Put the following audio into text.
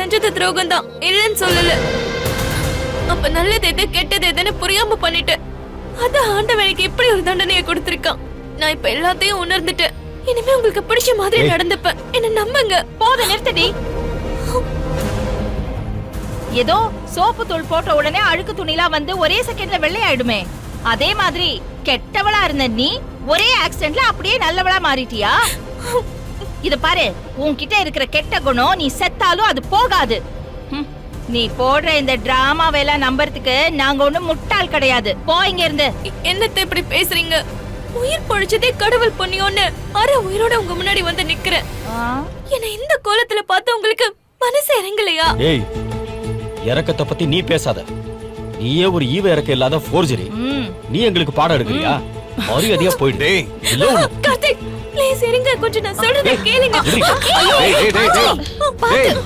செஞ்சது துரோகம் தான், இல்லன்னு சொல்லல. அப்ப நல்லது எது கெட்டது எதுன்னு புரியாம பண்ணிட்டேன். அத ஆண்டவனுக்கு இப்படி ஒரு தண்டனையை கொடுத்திருக்கான். நான் இப்ப எல்லாத்தையும் உணர்ந்துட்டேன். இனிமே உங்களுக்கு பிடிச்ச மாதிரி நடந்துப்பேன். என்ன நம்புங்க. போத நிறுத்தடி. ஏதோ சோப்பு தூள் போட்ட உடனே அழுக்கு துணிலாம் வந்து ஒரே செகண்ட்ல வெள்ளை ஆயிடுமே, அதே மாதிரி கெட்டவளா இருந்த நீ ஒரே ஆக்சிடென்ட்ல அப்படியே நல்லவளா மாறிட்டியா? இத பாரு, உன்கிட்ட இருக்கிற கெட்ட குணம் நீ செத்தாலும் அது போகாது. நீ போடுற இந்த டிராமாவெல்லாம் நம்புறதுக்கு நாங்க ஒண்ணும் முட்டாள் கிடையாது. போ இங்க இருந்து. என்னத்தை இப்படி பேசுறீங்க? உயிர் பொழிச்சதே கடவுள் புண்ணியம்னு அரை உயிரோட உங்க முன்னாடி வந்து நிக்கிறேன். என்ன இந்த கோலத்துல பார்த்து உங்களுக்கு மனசு இறங்கலையா? ஏய், இறக்கத்தை பத்தி நீ பேசாத. நீயே ஒரு ஈவ இறக்க இல்லாத ஃபோர்ஜரி. நீ எங்களுக்கு பாடம் எடுக்கறியா? மரியாதையா போயிடு. கார்த்திக், ப்ளீஸ் இருங்க, கொஞ்சம் நான் சொல்றதை கேளுங்க. டேய்